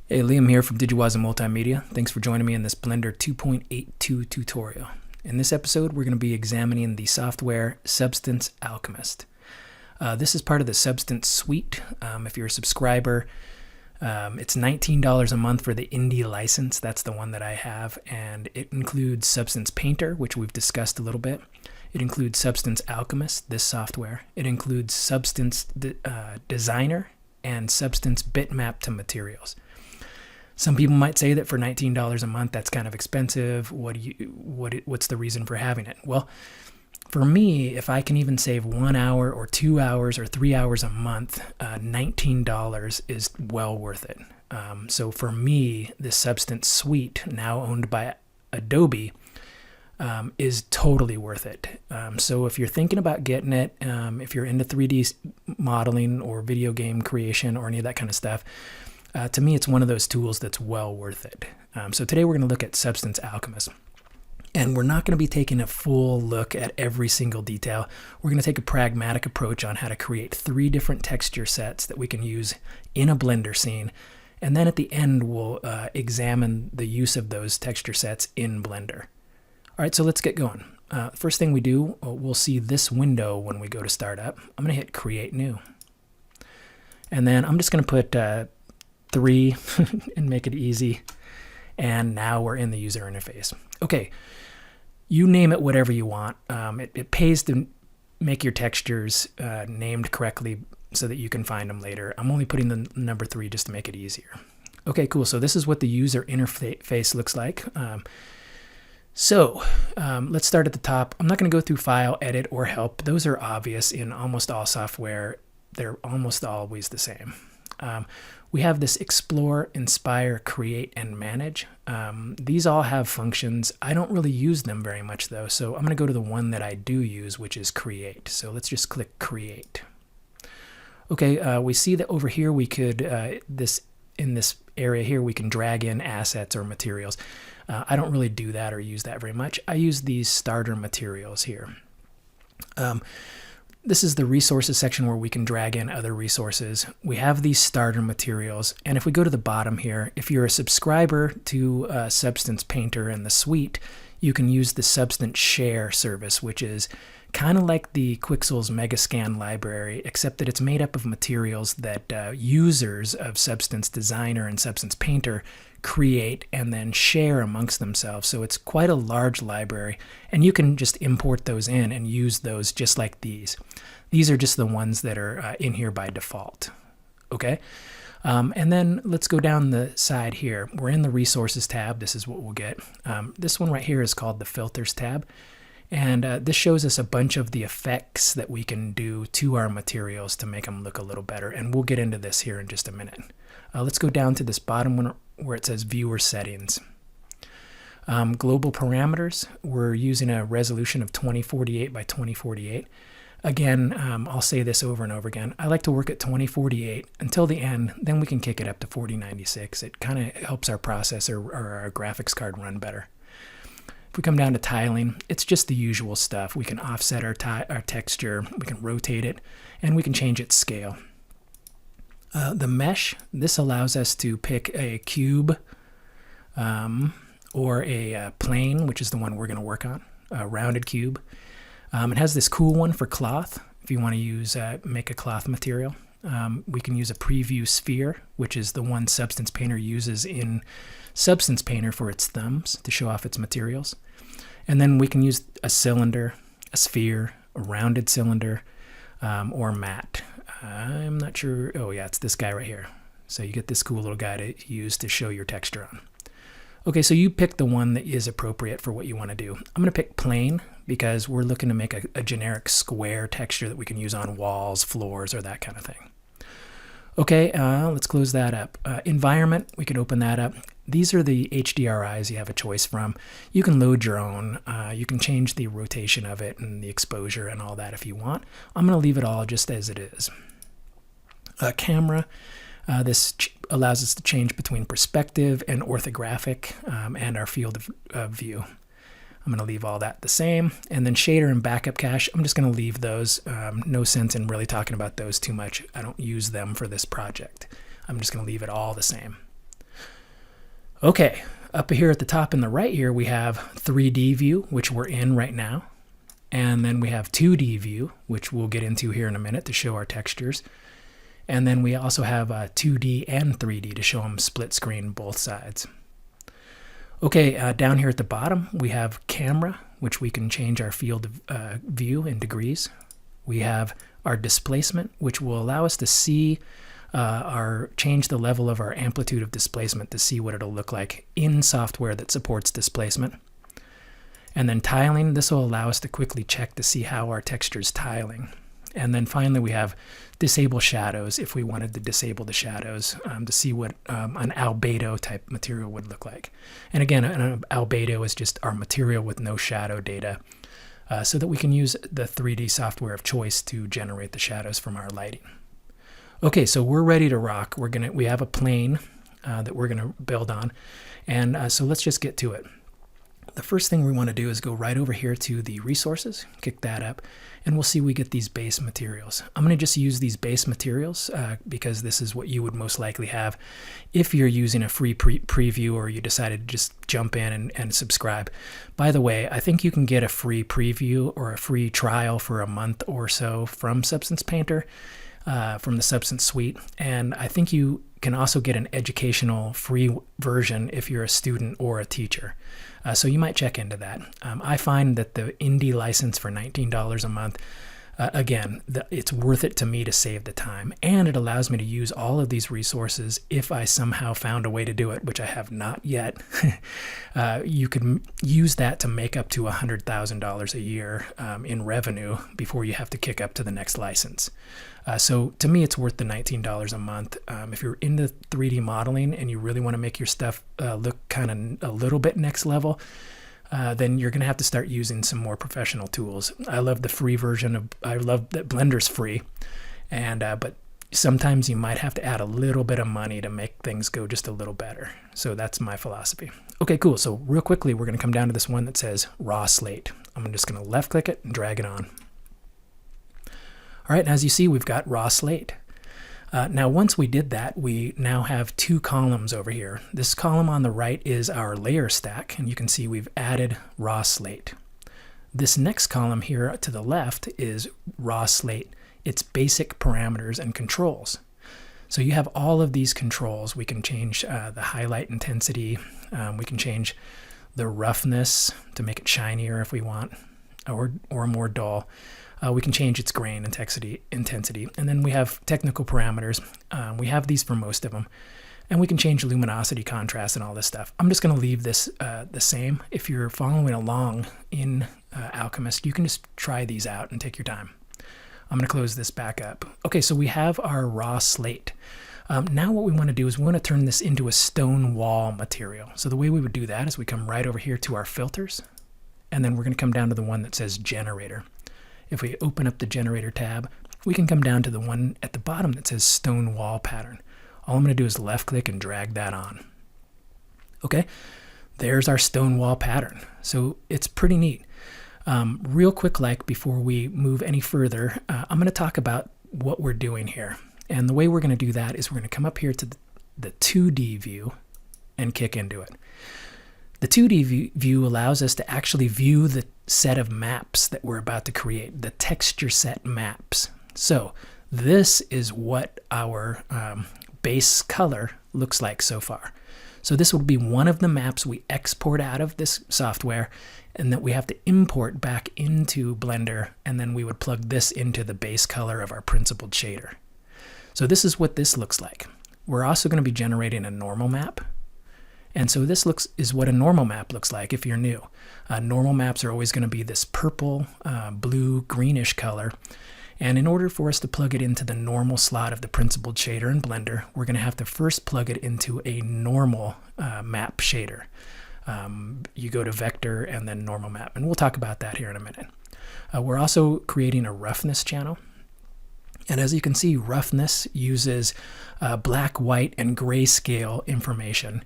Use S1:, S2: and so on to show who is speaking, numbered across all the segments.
S1: Hey, Liam here from DigiWaza Multimedia. Thanks for joining me in this Blender 2.82 tutorial. In this episode, we're going to be examining the software Substance Alchemist. This is part of the Substance Suite. If you're a subscriber, it's $19 a month for the Indie license. That's the one that I have, and it includes Substance Painter, which we've discussed a little bit. It includes Substance Alchemist, this software. It includes Substance Designer and Substance Bitmap to Materials. Some people might say that for $19 a month, that's kind of expensive. What's the reason for having it? Well, for me, if I can even save 1 hour or 2 hours or 3 hours a month, $19 is well worth it. So for me, the Substance Suite, now owned by Adobe, is totally worth it. So if you're thinking about getting it, if you're into 3D modeling or video game creation or any of that kind of stuff, to me, it's one of those tools that's well worth it. So today we're going to look at Substance Alchemist. And we're not going to be taking a full look at every single detail. We're going to take a pragmatic approach on how to create 3 different texture sets that we can use in a Blender scene. And then at the end, we'll examine the use of those texture sets in Blender. All right, so let's get going. First thing we do, we'll see this window when we go to Startup. I'm going to hit Create New. And then I'm just going to put 3 and make it easy. And now we're in the user interface. Okay, you name it whatever you want. It pays to make your textures named correctly so that you can find them later. I'm only putting the number 3 just to make it easier. Okay, cool. So this is what the user interface looks like. Let's start at the top. I'm not going to go through File, Edit, or Help. Those are obvious in almost all software. They're almost always the same. We have this Explore, Inspire, Create, and Manage. These all have functions. I don't really use them very much though, so I'm going to go to the one that I do use, which is Create. So let's just click Create. Okay, we see that over here we could, in this area here, we can drag in assets or materials. I don't really do that or use that very much. I use these starter materials here. This is the resources section where we can drag in other resources. We have these starter materials, and if we go to the bottom here, if you're a subscriber to Substance Painter and the suite, you can use the Substance Share service, which is kind of like the Quixel's Megascan library, except that it's made up of materials that users of Substance Designer and Substance Painter create and then share amongst themselves. So it's quite a large library, and you can just import those in and use those just like these. These are just the ones that are in here by default. Okay, and then let's go down the side here. We're in the Resources tab. This is what we'll get. This one right here is called the Filters tab. And this shows us a bunch of the effects that we can do to our materials to make them look a little better. And we'll get into this here in just a minute. Let's go down to this bottom one where it says Viewer Settings. Global parameters, we're using a resolution of 2048 by 2048. Again, I'll say this over and over again. I like to work at 2048 until the end, then we can kick it up to 4096. It kind of helps our processor or our graphics card run better. If we come down to tiling, it's just the usual stuff. We can offset our texture, we can rotate it, and we can change its scale. The mesh, this allows us to pick a cube or a plane, which is the one we're going to work on, a rounded cube. It has this cool one for cloth, if you want to use make a cloth material. We can use a preview sphere, which is the one Substance Painter uses in Substance Painter for its thumbs to show off its materials. And then we can use a cylinder, a sphere, a rounded cylinder, or matte. I'm not sure. Oh yeah, it's this guy right here. So you get this cool little guy to use to show your texture on. Okay, so you pick the one that is appropriate for what you want to do. I'm going to pick plane because we're looking to make a generic square texture that we can use on walls, floors, or that kind of thing. Okay, let's close that up. Environment, we could open that up. These are the HDRIs you have a choice from. You can load your own. You can change the rotation of it and the exposure and all that if you want. I'm going to leave it all just as it is. Camera, this allows us to change between perspective and orthographic and our field of view. I'm going to leave all that the same. And then shader and backup cache, I'm just going to leave those. No sense in really talking about those too much. I don't use them for this project. I'm just going to leave it all the same. Okay, up here at the top in the right here, we have 3D view, which we're in right now. And then we have 2D view, which we'll get into here in a minute to show our textures. And then we also have 2D and 3D to show them split screen both sides. Okay, down here at the bottom, we have camera, which we can change our field of view in degrees. We have our displacement, which will allow us to see change the level of our amplitude of displacement to see what it'll look like in software that supports displacement. And then tiling, this will allow us to quickly check to see how our texture is tiling. And then finally, we have disable shadows if we wanted to disable the shadows to see what an albedo type material would look like. And again, an albedo is just our material with no shadow data so that we can use the 3D software of choice to generate the shadows from our lighting. Okay, so we're ready to rock. We have a plane that we're gonna build on. And so let's just get to it. The first thing we want to do is go right over here to the resources, kick that up, and we'll see we get these base materials. I'm going to just use these base materials because this is what you would most likely have if you're using a free preview or you decided to just jump in and subscribe. By the way, I think you can get a free preview or a free trial for a month or so from Substance Painter, from the Substance Suite, and I think you can also get an educational free version if you're a student or a teacher. So you might check into that. I find that the indie license for $19 a month, again, it's worth it to me to save the time. And it allows me to use all of these resources if I somehow found a way to do it, which I have not yet. You could use that to make up to $100,000 a year in revenue before you have to kick up to the next license. So to me, it's worth the $19 a month. If you're into 3D modeling and you really want to make your stuff look kind of a little bit next level, then you're going to have to start using some more professional tools. I love the free version I love that Blender's free, but sometimes you might have to add a little bit of money to make things go just a little better. So that's my philosophy. Okay, cool. So real quickly, we're going to come down to this one that says Raw Slate. I'm just going to left click it and drag it on. All right, and as you see, we've got Raw Slate. Now, once we did that, we now have two columns over here. This column on the right is our layer stack, and you can see we've added Raw Slate. This next column here to the left is Raw Slate, its basic parameters and controls. So you have all of these controls. We can change the highlight intensity. We can change the roughness to make it shinier if we want, or more dull. We can change its grain intensity, and then we have technical parameters. We have these for most of them, and we can change luminosity, contrast, and all this stuff. I'm just going to leave this the same. If you're following along in Alchemist, you can just try these out and take your time. I'm going to close this back up. Okay, so we have our Raw Slate. Now what we want to do is we want to turn this into a stone wall material. So the way we would do that is we come right over here to our filters, and then we're going to come down to the one that says Generator. If we open up the Generator tab, we can come down to the one at the bottom that says Stone Wall Pattern. All I'm going to do is left click and drag that on. Okay, there's our stone wall pattern. So it's pretty neat. Real quick, before we move any further, I'm going to talk about what we're doing here. And the way we're going to do that is we're going to come up here to the 2D view and kick into it. The 2D view allows us to actually view the set of maps that we're about to create, the texture set maps. So this is what our base color looks like so far. So this will be one of the maps we export out of this software and that we have to import back into Blender, and then we would plug this into the base color of our principled shader. So this is what this looks like. We're also going to be generating a normal map. And so this is what a normal map looks like if you're new. Normal maps are always going to be this purple, blue, greenish color. And in order for us to plug it into the normal slot of the principled shader in Blender, we're going to have to first plug it into a normal map shader. You go to vector and then normal map. And we'll talk about that here in a minute. We're also creating a roughness channel. And as you can see, roughness uses black, white, and grayscale information.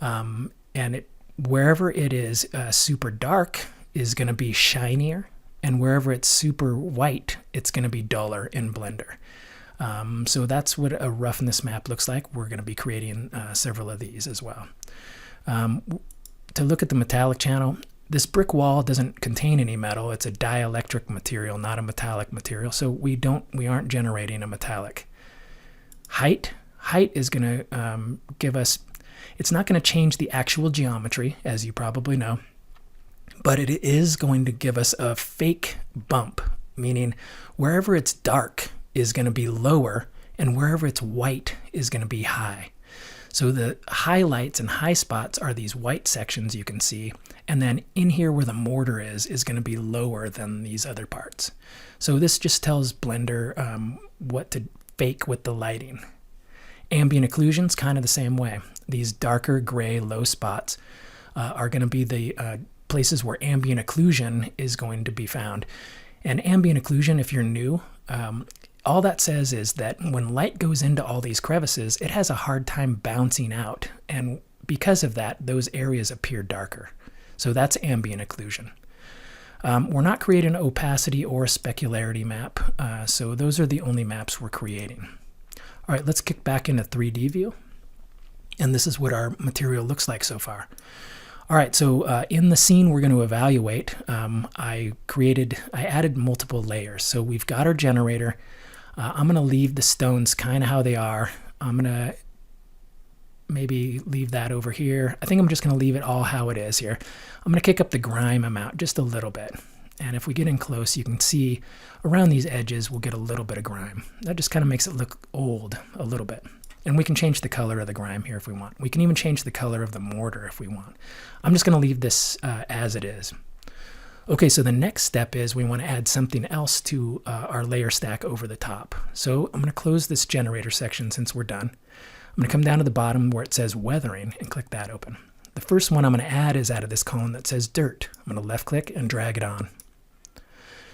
S1: And wherever it is super dark, is going to be shinier, and wherever it's super white, it's going to be duller in Blender. So that's what a roughness map looks like. We're going to be creating several of these as well. To look at the metallic channel, this brick wall doesn't contain any metal. It's a dielectric material, not a metallic material. So we aren't generating a metallic. Height is going to give us, it's not going to change the actual geometry, as you probably know, but it is going to give us a fake bump, meaning wherever it's dark is going to be lower, and wherever it's white is going to be high. So the highlights and high spots are these white sections you can see, and then in here where the mortar is going to be lower than these other parts. So this just tells Blender what to fake with the lighting. Ambient occlusion's kind of the same way. These darker gray low spots are going to be the places where ambient occlusion is going to be found. And ambient occlusion, if you're new, all that says is that when light goes into all these crevices, it has a hard time bouncing out. And because of that, those areas appear darker. So that's ambient occlusion. We're not creating opacity or specularity map. So those are the only maps we're creating. All right, let's kick back into 3D view. And this is what our material looks like so far. All right, so in the scene we're going to evaluate, I added multiple layers. So we've got our generator. I'm going to leave the stones kind of how they are. I'm going to maybe leave that over here. I think I'm just going to leave it all how it is here. I'm going to kick up the grime amount just a little bit. And if we get in close, you can see around these edges, we'll get a little bit of grime. That just kind of makes it look old a little bit. And we can change the color of the grime here if we want. We can even change the color of the mortar if we want. I'm just going to leave this as it is. Okay, so the next step is we want to add something else to our layer stack over the top. So I'm going to close this generator section since we're done. I'm going to come down to the bottom where it says weathering and click that open. The first one I'm going to add is out of this column that says dirt. I'm going to left click and drag it on.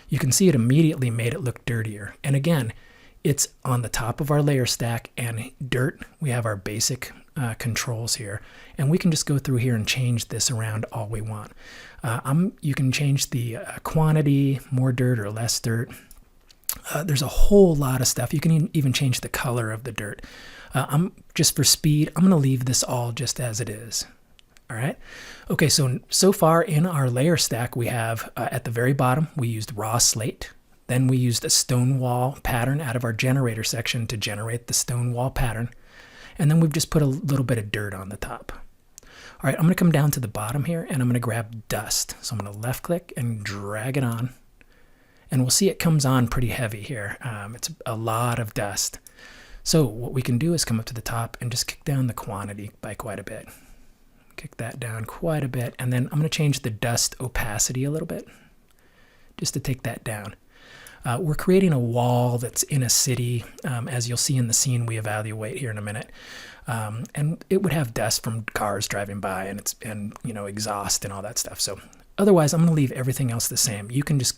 S1: You can see it immediately made it look dirtier. And again, it's on the top of our layer stack, and dirt, we have our basic controls here. And we can just go through here and change this around all we want. You can change the quantity, more dirt or less dirt. There's a whole lot of stuff. You can even change the color of the dirt. Just for speed, I'm going to leave this all just as it is. All right. Okay, so far in our layer stack, we have at the very bottom, we used raw slate. Then we used a stone wall pattern out of our generator section to generate the stone wall pattern. And then we've just put a little bit of dirt on the top. All right, I'm going to come down to the bottom here, and I'm going to grab dust. So I'm going to left click and drag it on. And we'll see it comes on pretty heavy here. It's a lot of dust. So what we can do is come up to the top and just kick down the quantity by quite a bit. Kick that down quite a bit. And then I'm going to change the dust opacity a little bit just to take that down. We're creating a wall that's in a city, as you'll see in the scene we evaluate here in a minute. And it would have dust from cars driving by and exhaust and all that stuff. So otherwise, I'm going to leave everything else the same. You can just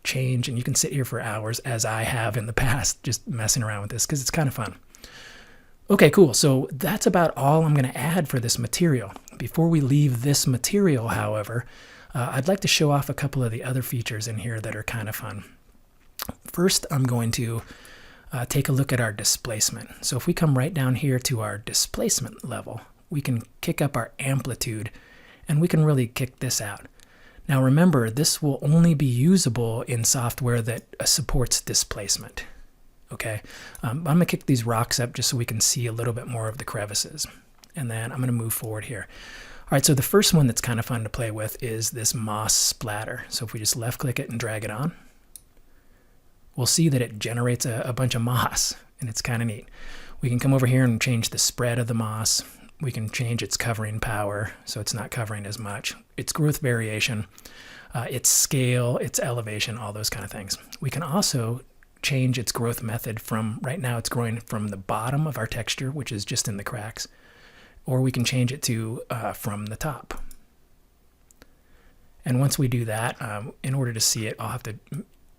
S1: change, and you can sit here for hours, as I have in the past, just messing around with this because it's kind of fun. Okay, cool. So that's about all I'm going to add for this material. Before we leave this material, however, I'd like to show off a couple of the other features in here that are kind of fun. First, I'm going to take a look at our displacement. So if we come right down here to our displacement level, we can kick up our amplitude, and we can really kick this out. Now remember, this will only be usable in software that supports displacement. Okay, I'm going to kick these rocks up just so we can see a little bit more of the crevices. And then I'm going to move forward here. All right, so the first one that's kind of fun to play with is this moss splatter. So if we just left click it and drag it on, we'll see that it generates a bunch of moss, and it's kind of neat. We can come over here and change the spread of the moss. We can change its covering power, so it's not covering as much. Its growth variation, its scale, its elevation, all those kind of things. We can also change its growth method from, right now it's growing from the bottom of our texture, which is just in the cracks, or we can change it to from the top. And once we do that, in order to see it, I'll have to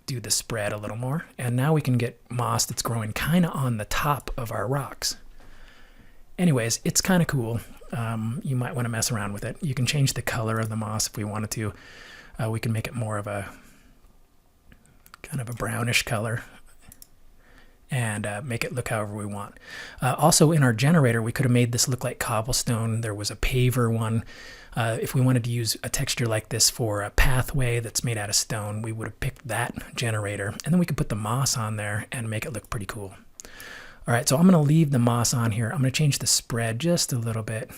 S1: do the spread a little more. And now we can get moss that's growing kind of on the top of our rocks. Anyways, it's kind of cool. You might want to mess around with it. You can change the color of the moss if we wanted to. We can make it more of a kind of a brownish color and make it look however we want. Also in our generator, we could have made this look like cobblestone. There was a paver one. If we wanted to use a texture like this for a pathway that's made out of stone, we would have picked that generator, and then we could put the moss on there and make it look pretty cool. All right, so I'm going to leave the moss on here. I'm going to change the spread just a little bit.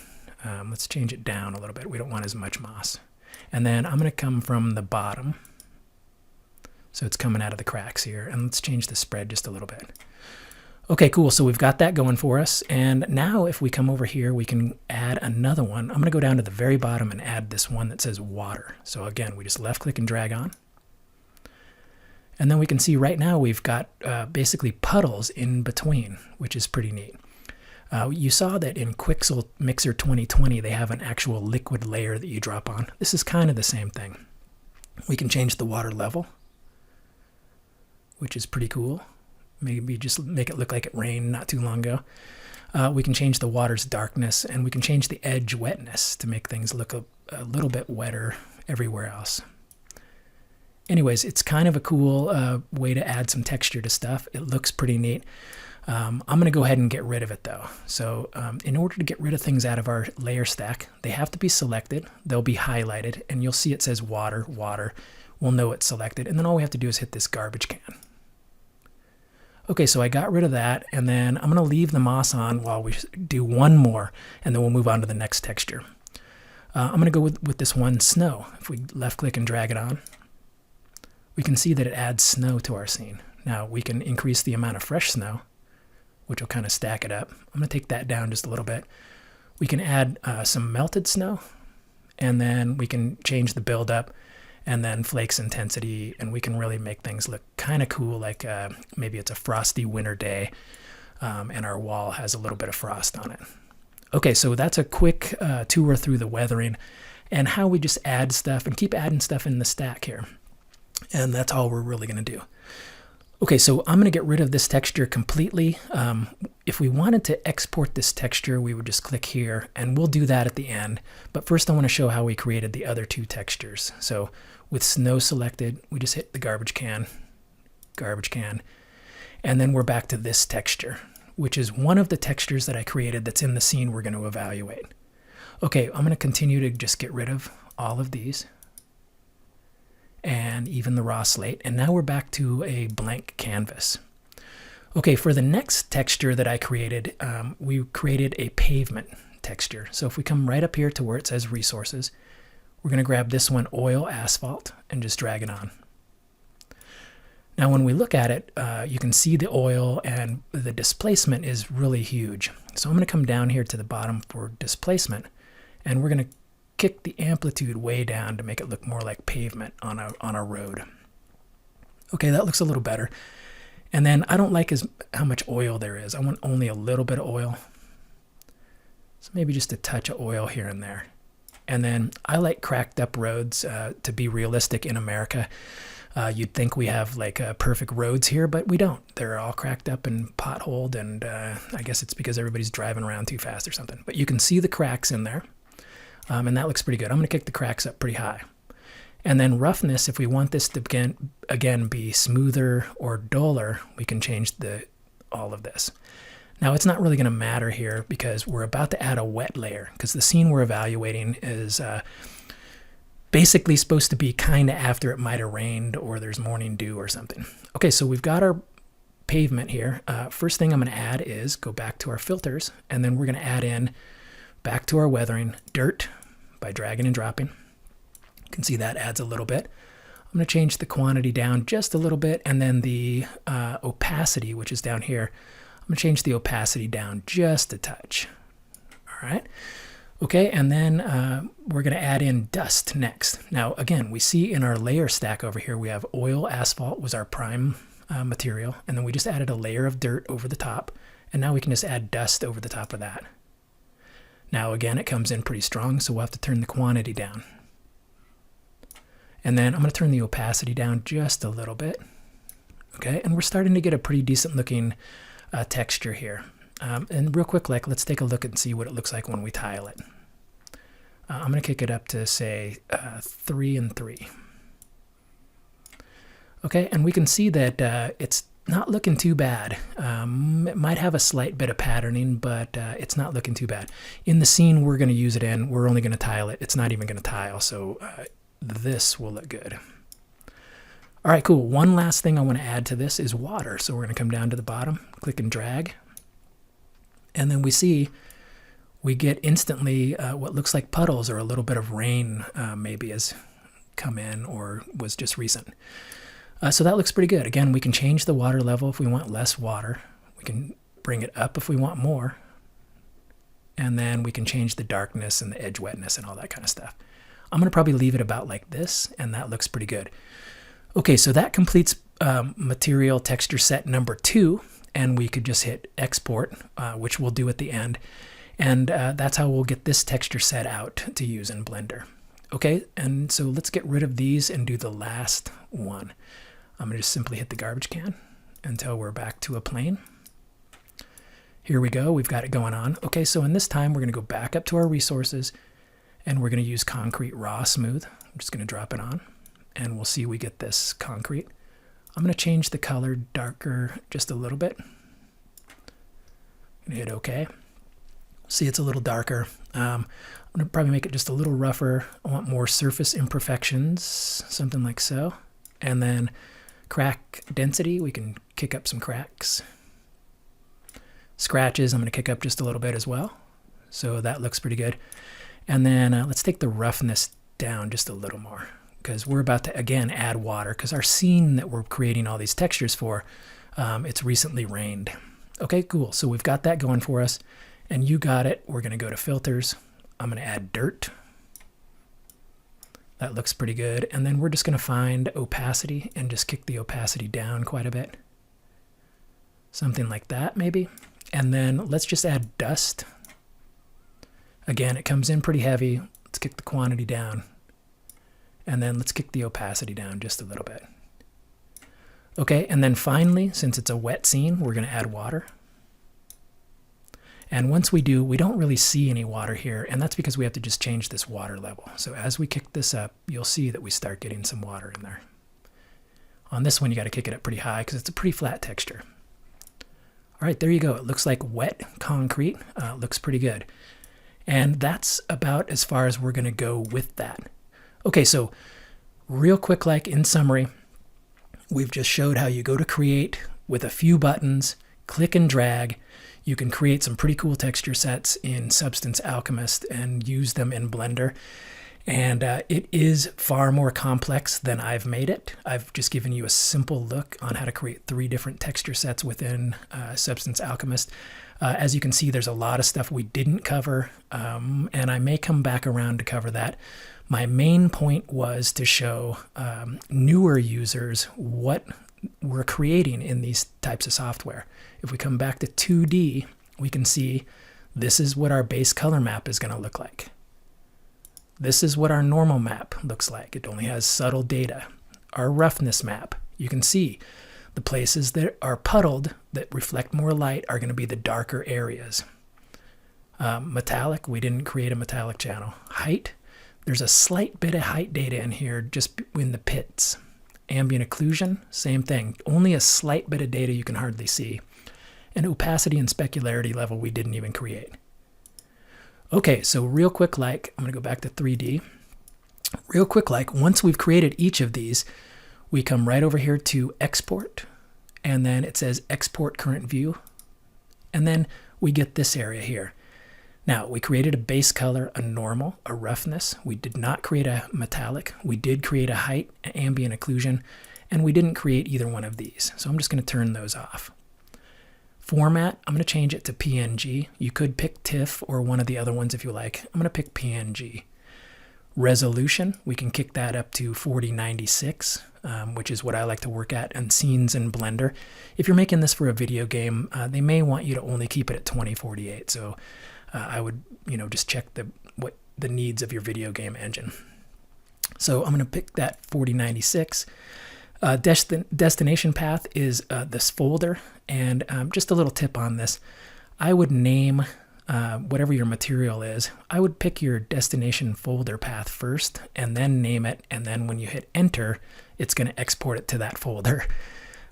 S1: Let's change it down a little bit. We don't want as much moss. And then I'm going to come from the bottom. So it's coming out of the cracks here. And let's change the spread just a little bit. Okay, cool. So we've got that going for us. And now if we come over here, we can add another one. I'm going to go down to the very bottom and add this one that says water. So again, we just left click and drag on. And then we can see right now we've got basically puddles in between, which is pretty neat. You saw that in Quixel Mixer 2020, they have an actual liquid layer that you drop on. This is kind of the same thing. We can change the water level, which is pretty cool. Maybe just make it look like it rained not too long ago. We can change the water's darkness, and we can change the edge wetness to make things look a little bit wetter everywhere else. Anyways, it's kind of a cool way to add some texture to stuff. It looks pretty neat. I'm going to go ahead and get rid of it though. So in order to get rid of things out of our layer stack, they have to be selected. They'll be highlighted, and you'll see it says water, water. We'll know it's selected, and then all we have to do is hit this garbage can. Okay, so I got rid of that, and then I'm going to leave the moss on while we do one more, and then we'll move on to the next texture. I'm going to go with this one, snow. If we left-click and drag it on, we can see that it adds snow to our scene. Now, we can increase the amount of fresh snow, which will kind of stack it up. I'm going to take that down just a little bit. We can add some melted snow, and then we can change the build-up, and then flakes intensity, and we can really make things look kind of cool, like maybe it's a frosty winter day, and our wall has a little bit of frost on it. Okay, so that's a quick tour through the weathering and how we just add stuff and keep adding stuff in the stack here. And that's all we're really going to do. Okay, so I'm going to get rid of this texture completely. If we wanted to export this texture, we would just click here, and we'll do that at the end. But first I want to show how we created the other two textures. So with snow selected, we just hit the garbage can, and then we're back to this texture, which is one of the textures that I created that's in the scene we're going to evaluate. Okay, I'm going to continue to just get rid of all of these, and even the raw slate, and now we're back to a blank canvas. Okay, for the next texture that I created, we created a pavement texture. So if we come right up here to where it says resources, we're going to grab this one, oil asphalt, and just drag it on. Now when we look at it, you can see the oil, and the displacement is really huge. So I'm going to come down here to the bottom for displacement, and we're going to kick the amplitude way down to make it look more like pavement on a road. Okay, that looks a little better. And then I don't like how much oil there is. I want only a little bit of oil. So maybe just a touch of oil here and there. And then I like cracked up roads to be realistic in America. You'd think we have like perfect roads here, but we don't. They're all cracked up and potholed, and I guess it's because everybody's driving around too fast or something. But you can see the cracks in there. And that looks pretty good. I'm going to kick the cracks up pretty high. And then roughness, if we want this to again be smoother or duller, we can change all of this. Now it's not really going to matter here because we're about to add a wet layer, because the scene we're evaluating is basically supposed to be kind of after it might have rained or there's morning dew or something. Okay, so we've got our pavement here. First thing I'm going to add is go back to our filters, and then we're going to add in back to our weathering dirt by dragging and dropping. You can see that adds a little bit. I'm going to change the quantity down just a little bit, and then the opacity, which is down here, I'm going to change the opacity down just a touch. All right. Okay, and then we're going to add in dust next. Now, again, we see in our layer stack over here, we have oil asphalt was our prime material, and then we just added a layer of dirt over the top, and now we can just add dust over the top of that. Now, again, it comes in pretty strong, so we'll have to turn the quantity down. And then I'm going to turn the opacity down just a little bit. Okay, and we're starting to get a pretty decent looking texture here. And real quick, let's take a look and see what it looks like when we tile it. I'm going to kick it up to, say, 3 and 3. Okay, and we can see that it's not looking too bad. It might have a slight bit of patterning, but it's not looking too bad. In the scene we're going to use it in, we're only going to tile it. It's not even going to tile, so this will look good. All right, cool. One last thing I want to add to this is water. So we're going to come down to the bottom, click and drag, and then we get instantly what looks like puddles or a little bit of rain maybe has come in or was just recent. So that looks pretty good. Again, we can change the water level if we want less water. We can bring it up if we want more. And then we can change the darkness and the edge wetness and all that kind of stuff. I'm going to probably leave it about like this, and that looks pretty good. Okay, so that completes material texture set number 2, and we could just hit export, which we'll do at the end. And that's how we'll get this texture set out to use in Blender. Okay, and so let's get rid of these and do the last one. I'm going to just simply hit the garbage can until we're back to a plane. Here we go. We've got it going on. Okay, so in this time, we're going to go back up to our resources, and we're going to use Concrete Raw Smooth. I'm just going to drop it on, and we'll see we get this concrete. I'm going to change the color darker just a little bit. I'm going to hit OK. See, it's a little darker. I'm going to probably make it just a little rougher. I want more surface imperfections, something like so. And then crack density, we can kick up some cracks. Scratches, I'm going to kick up just a little bit as well. So that looks pretty good. And then let's take the roughness down just a little more, because we're about to, again, add water, because our scene that we're creating all these textures for, it's recently rained. Okay, cool. So we've got that going for us. And you got it. We're going to go to filters. I'm going to add dirt. That looks pretty good. And then we're just going to find opacity and just kick the opacity down quite a bit. Something like that, maybe. And then let's just add dust. Again, it comes in pretty heavy. Let's kick the quantity down. And then let's kick the opacity down just a little bit. Okay, and then finally, since it's a wet scene, we're going to add water. And once we do, we don't really see any water here, and that's because we have to just change this water level. So as we kick this up, you'll see that we start getting some water in there. On this one, you got to kick it up pretty high because it's a pretty flat texture. All right, there you go. It looks like wet concrete. Looks pretty good. And that's about as far as we're going to go with that. Okay, so real quick, like in summary, we've just showed how you go to create with a few buttons, click and drag. You can create some pretty cool texture sets in Substance Alchemist and use them in Blender. And it is far more complex than I've made it. I've just given you a simple look on how to create 3 different texture sets within Substance Alchemist. As you can see, there's a lot of stuff we didn't cover, and I may come back around to cover that. My main point was to show newer users what we're creating in these types of software. If we come back to 2D, we can see this is what our base color map is going to look like. This is what our normal map looks like. It only has subtle data. Our roughness map, you can see the places that are puddled that reflect more light are going to be the darker areas. Metallic, we didn't create a metallic channel. Height, there's a slight bit of height data in here just in the pits. Ambient occlusion, same thing. Only a slight bit of data you can hardly see. And opacity and specularity level we didn't even create. Okay, so real quick like, I'm going to go back to 3D. Real quick like, once we've created each of these, we come right over here to export. And then it says export current view. And then we get this area here. Now, we created a base color, a normal, a roughness. We did not create a metallic. We did create a height, an ambient occlusion, and we didn't create either one of these. So I'm just going to turn those off. Format, I'm going to change it to PNG. You could pick TIFF or one of the other ones if you like. I'm going to pick PNG. Resolution, we can kick that up to 4096, which is what I like to work at, and scenes in Blender. If you're making this for a video game, they may want you to only keep it at 2048. So I would, just check what the needs of your video game engine. So I'm going to pick that 4096. Destination path is this folder, and just a little tip on this. I would name whatever your material is, I would pick your destination folder path first and then name it. And then when you hit enter, it's going to export it to that folder.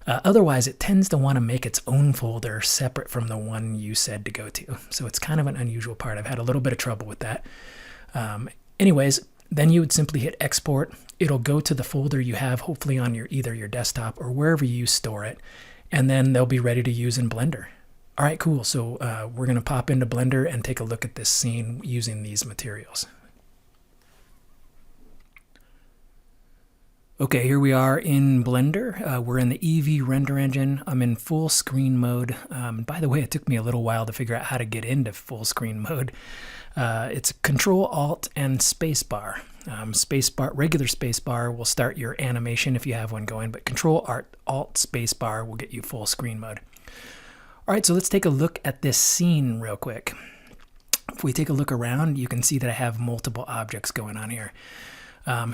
S1: Otherwise, it tends to want to make its own folder separate from the one you said to go to. So it's kind of an unusual part. I've had a little bit of trouble with that. Anyways, then you would simply hit export. It'll go to the folder you have, hopefully on either your desktop or wherever you store it. And then they'll be ready to use in Blender. All right, cool. So we're going to pop into Blender and take a look at this scene using these materials. Okay, here we are in Blender. We're in the Eevee render engine. I'm in full screen mode. By the way, it took me a little while to figure out how to get into full screen mode. It's Control Alt and Spacebar. Regular spacebar will start your animation if you have one going, but Control Alt Spacebar will get you full screen mode. All right, so let's take a look at this scene real quick. If we take a look around, you can see that I have multiple objects going on here.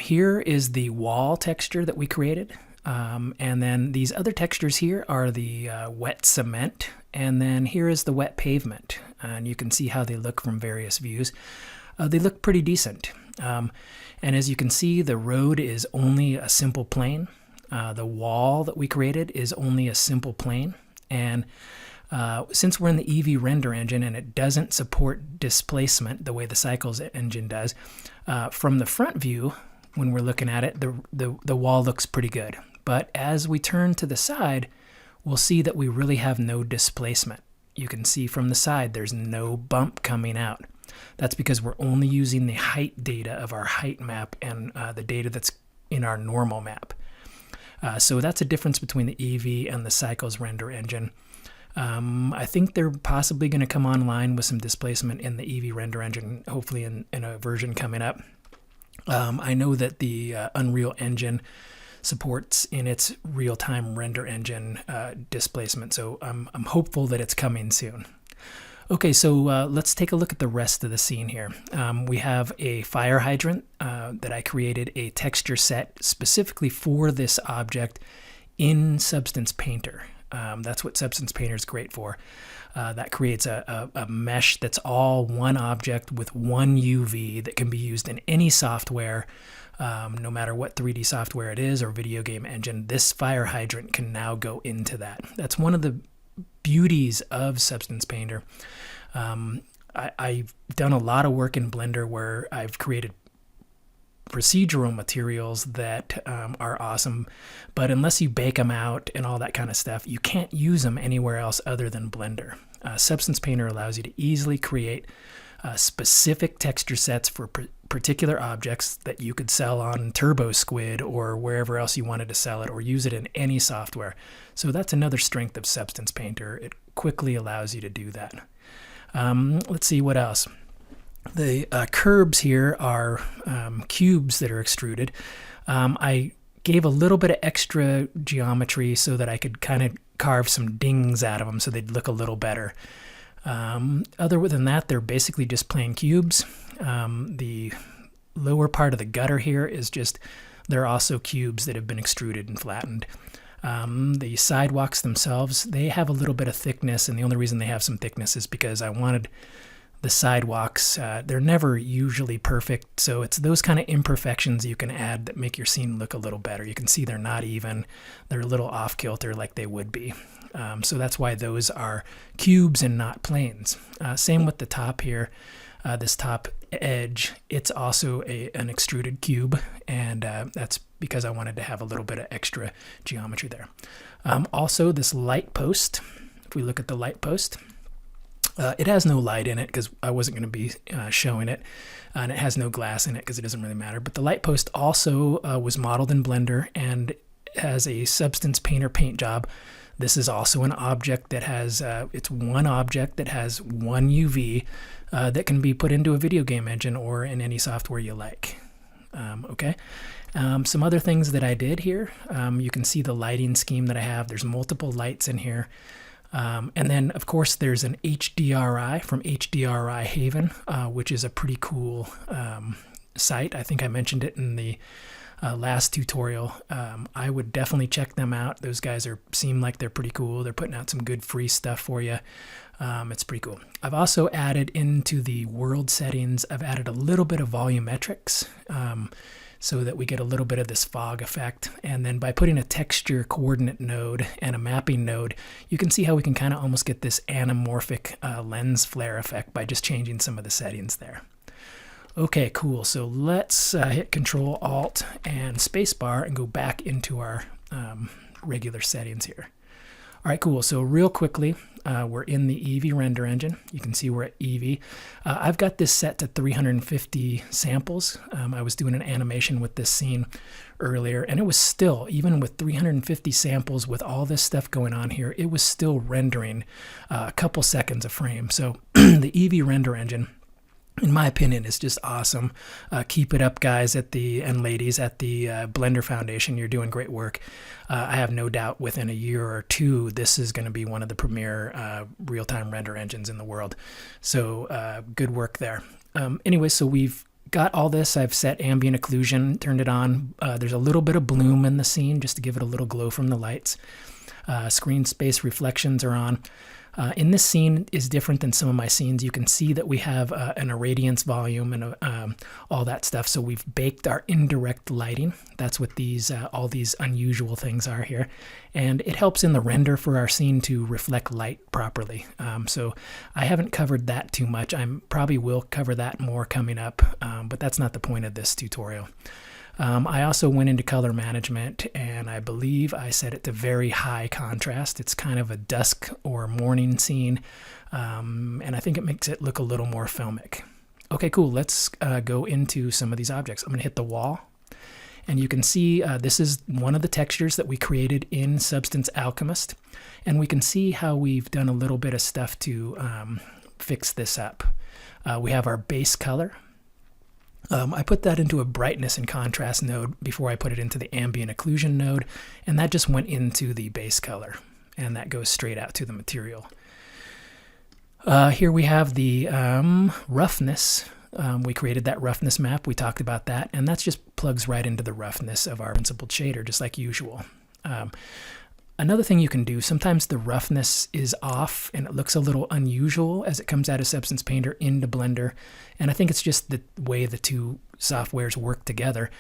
S1: Here is the wall texture that we created. And then these other textures here are the wet cement. And then here is the wet pavement. And you can see how they look from various views. They look pretty decent. And as you can see, the road is only a simple plane. The wall that we created is only a simple plane. And since we're in the Eevee render engine and it doesn't support displacement the way the Cycles engine does, from the front view, when we're looking at it, the wall looks pretty good. But as we turn to the side, we'll see that we really have no displacement. You can see from the side there's no bump coming out. That's because we're only using the height data of our height map and the data that's in our normal map. So that's a difference between the Eevee and the Cycles render engine. I think they're possibly going to come online with some displacement in the Eevee render engine, hopefully in a version coming up. I know that the Unreal Engine supports in its real-time render engine displacement, so I'm hopeful that it's coming soon. Okay, so let's take a look at the rest of the scene here. We have a fire hydrant that I created a texture set specifically for this object in Substance Painter. That's what Substance Painter is great for. That creates a mesh that's all one object with one UV that can be used in any software, no matter what 3D software it is or video game engine. This fire hydrant can now go into that. That's one of the beauties of Substance Painter. I've done a lot of work in Blender where I've created procedural materials that are awesome, but unless you bake them out and all that kind of stuff, you can't use them anywhere else other than Blender. Substance Painter allows you to easily create specific texture sets for particular objects that you could sell on Turbo Squid or wherever else you wanted to sell it, or use it in any software. So that's another strength of Substance Painter. It quickly allows you to do that. Let's see what else. The curbs here are cubes that are extruded. I gave a little bit of extra geometry so that I could kind of carve some dings out of them so they'd look a little better. Other than that, they're basically just plain cubes. The lower part of the gutter here is just, they're also cubes that have been extruded and flattened. The sidewalks themselves, they have a little bit of thickness, and the only reason they have some thickness is because I wanted the sidewalks, they're never usually perfect, so it's those kind of imperfections you can add that make your scene look a little better. You can see they're not even, they're a little off kilter like they would be. So that's why those are cubes and not planes. Same with the top here. This top edge, it's also an extruded cube, and that's because I wanted to have a little bit of extra geometry there. Also, this light post, if we look at the light post, it has no light in it because I wasn't going to be showing it, and it has no glass in it because it doesn't really matter. But the light post also was modeled in Blender and has a Substance Painter paint job. This is also an object that has, it's one object that has one UV that can be put into a video game engine or in any software you like. Okay. Some other things that I did here, you can see the lighting scheme that I have. There's multiple lights in here. And then, of course, there's an HDRI from HDRI Haven, which is a pretty cool site. I think I mentioned it in the last tutorial. I would definitely check them out. Those guys seem like they're pretty cool. They're putting out some good free stuff for you. It's pretty cool. I've also added into the world settings, I've added a little bit of volumetrics so that we get a little bit of this fog effect. And then by putting a texture coordinate node and a mapping node, you can see how we can kind of almost get this anamorphic lens flare effect by just changing some of the settings there. Okay, cool. So let's hit Control Alt and Spacebar and go back into our regular settings here. All right, cool. So real quickly, we're in the Eevee render engine. You can see we're at Eevee. I've got this set to 350 samples. I was doing an animation with this scene earlier, and it was still, even with 350 samples with all this stuff going on here, it was still rendering a couple seconds a frame. So the Eevee render engine, in my opinion, is just awesome. Keep it up, guys and ladies at the Blender Foundation. You're doing great work. I have no doubt within a year or two, this is going to be one of the premier real-time render engines in the world. So good work there. Anyway, so we've got all this. I've set ambient occlusion, turned it on. There's a little bit of bloom in the scene just to give it a little glow from the lights. Screen space reflections are on. In this scene is different than some of my scenes. You can see that we have an irradiance volume and all that stuff. So we've baked our indirect lighting. That's what all these unusual things are here. And it helps in the render for our scene to reflect light properly. So I haven't covered that too much. I probably will cover that more coming up, but that's not the point of this tutorial. I also went into color management, and I believe I set it to very high contrast. It's kind of a dusk or morning scene, and I think it makes it look a little more filmic. Okay, cool. Let's go into some of these objects. I'm going to hit the wall, and you can see this is one of the textures that we created in Substance Alchemist, and we can see how we've done a little bit of stuff to fix this up. We have our base color. I put that into a brightness and contrast node before I put it into the ambient occlusion node, and that just went into the base color, and that goes straight out to the material. Here we have the roughness. We created that roughness map. We talked about that, and that just plugs right into the roughness of our principled shader, just like usual. Another thing you can do, sometimes the roughness is off and it looks a little unusual as it comes out of Substance Painter into Blender. And I think it's just the way the two softwares work together.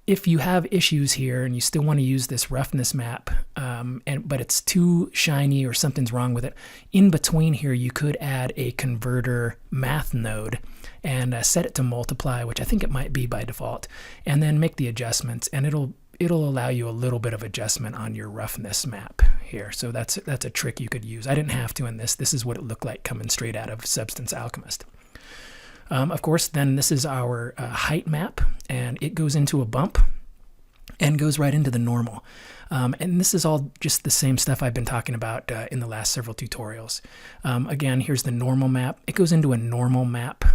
S1: If you have issues here and you still want to use this roughness map, but it's too shiny or something's wrong with it, in between here you could add a converter math node and set it to multiply, which I think it might be by default, and then make the adjustments, and it'll allow you a little bit of adjustment on your roughness map here. So that's a trick you could use. I didn't have to in this. This is what it looked like coming straight out of Substance Alchemist. Of course, then this is our height map, and it goes into a bump and goes right into the normal. And this is all just the same stuff I've been talking about in the last several tutorials. Again, here's the normal map. It goes into a normal map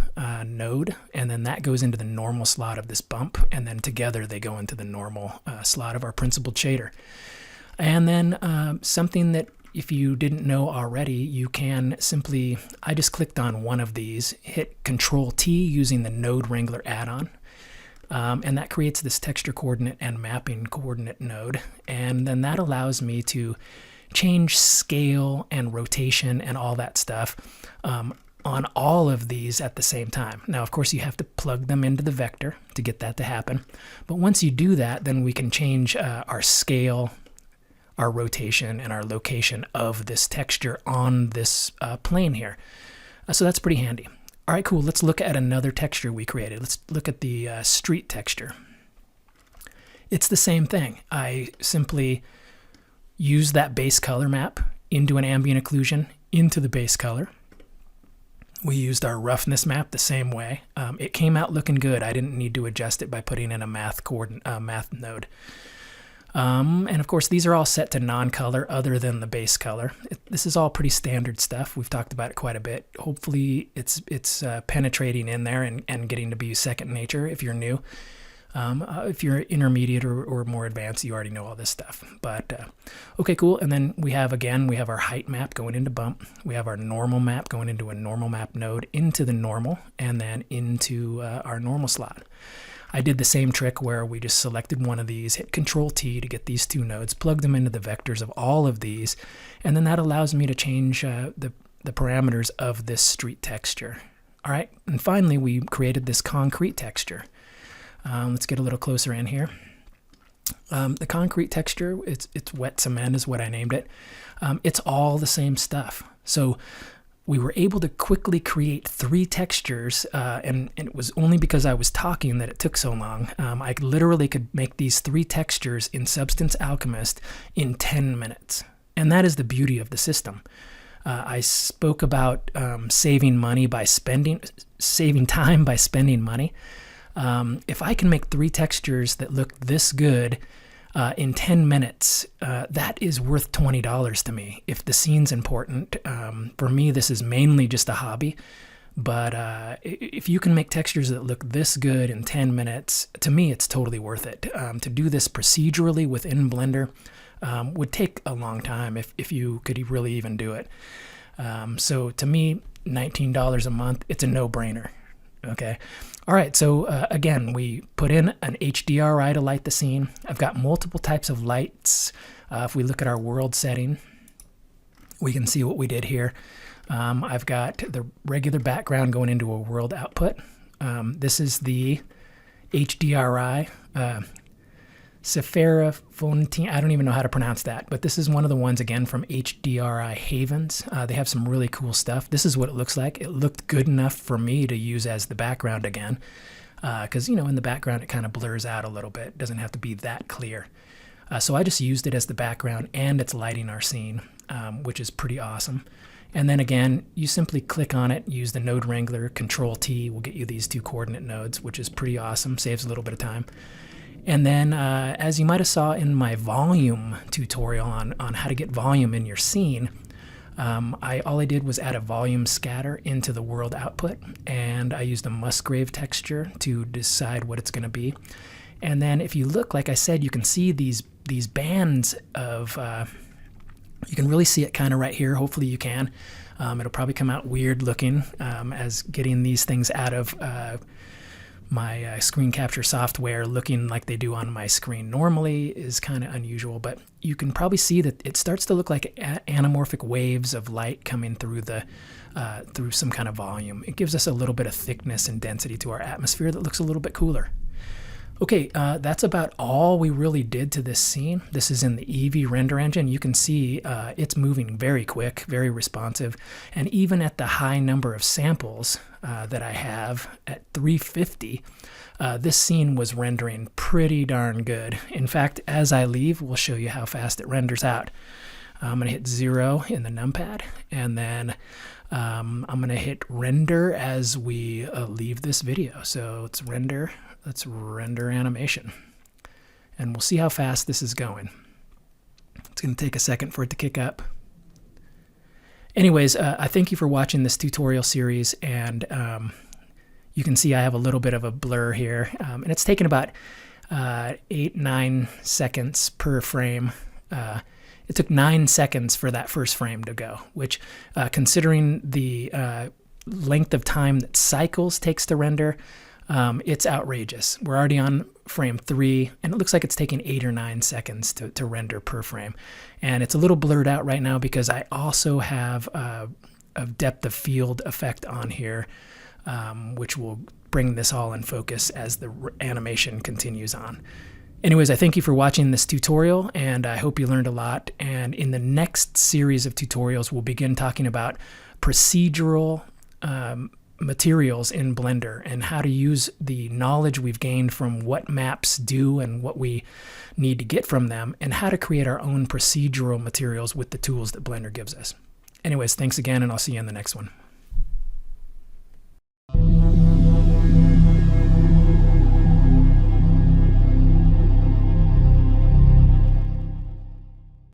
S1: node, and then that goes into the normal slot of this bump, and then together they go into the normal slot of our principled shader. And then something that if you didn't know already, you can simply, I just clicked on one of these, hit Control T using the Node Wrangler add-on. And that creates this texture coordinate and mapping coordinate node. And then that allows me to change scale and rotation and all that stuff on all of these at the same time. Now, of course, you have to plug them into the vector to get that to happen. But once you do that, then we can change our scale, our rotation, and our location of this texture on this plane here. So that's pretty handy. All right, cool. Let's look at another texture we created. Let's look at the street texture. It's the same thing. I simply use that base color map into an ambient occlusion into the base color. We used our roughness map the same way. It came out looking good. I didn't need to adjust it by putting in a math node. And of course, these are all set to non-color other than the base color. This is all pretty standard stuff. We've talked about it quite a bit. Hopefully, it's penetrating in there and getting to be second nature if you're new. If you're intermediate or more advanced, you already know all this stuff. But okay, cool. And then we have our height map going into bump. We have our normal map going into a normal map node into the normal and then into our normal slot. I did the same trick where we just selected one of these, hit Control T to get these two nodes, plugged them into the vectors of all of these, and then that allows me to change the parameters of this street texture. All right, and finally we created this concrete texture. Let's get a little closer in here. The concrete texture, it's wet cement is what I named it. It's all the same stuff. So we were able to quickly create 3 textures, and it was only because I was talking that it took so long. I literally could make these 3 textures in Substance Alchemist in 10 minutes. And that is the beauty of the system. I spoke about saving time by spending money. If I can make 3 textures that look this good in 10 minutes, that is worth $20 to me. If the scene's important, for me, this is mainly just a hobby. But if you can make textures that look this good in 10 minutes, to me, it's totally worth it. To do this procedurally within Blender would take a long time if you could really even do it. So to me, $19 a month, it's a no-brainer. Okay. All right. So again, we put in an HDRI to light the scene. I've got multiple types of lights. If we look at our world setting, we can see what we did here. I've got the regular background going into a world output. This is the HDRI. Sephira Fontaine, I don't even know how to pronounce that, but this is one of the ones, again, from HDRI Havens. They have some really cool stuff. This is what it looks like. It looked good enough for me to use as the background again, because, in the background it kind of blurs out a little bit. It doesn't have to be that clear. So I just used it as the background, and it's lighting our scene, which is pretty awesome. And then again, you simply click on it, use the node wrangler, Control T will get you these 2 coordinate nodes, which is pretty awesome, saves a little bit of time. And then, as you might have saw in my volume tutorial on how to get volume in your scene, all I did was add a volume scatter into the world output, and I used a Musgrave texture to decide what it's going to be. And then if you look, like I said, you can see these bands of, you can really see it kind of right here. Hopefully you can. It'll probably come out weird looking as getting these things out of my screen capture software looking like they do on my screen normally is kind of unusual, but you can probably see that it starts to look like anamorphic waves of light coming through through some kind of volume. It gives us a little bit of thickness and density to our atmosphere that looks a little bit cooler. Okay, that's about all we really did to this scene. This is in the Eevee render engine. You can see it's moving very quick, very responsive, and even at the high number of samples that I have at 350, this scene was rendering pretty darn good. In fact, as I leave, we'll show you how fast it renders out. I'm going to hit 0 in the numpad, and then I'm going to hit render as we leave this video. So it's render. Let's render animation, and we'll see how fast this is going. It's going to take a second for it to kick up. Anyways, I thank you for watching this tutorial series, and you can see I have a little bit of a blur here, and it's taken about 8-9 seconds per frame. It took 9 seconds for that first frame to go, which, considering the length of time that Cycles takes to render, it's outrageous. We're already on frame 3, and it looks like it's taking 8 or 9 seconds to render per frame. And it's a little blurred out right now because I also have a depth of field effect on here, which will bring this all in focus as the animation continues on. Anyways, I thank you for watching this tutorial, and I hope you learned a lot. And in the next series of tutorials, we'll begin talking about procedural materials in Blender and how to use the knowledge we've gained from what maps do and what we need to get from them, and how to create our own procedural materials with the tools that Blender gives us. Anyways, thanks again, and I'll see you in the next one.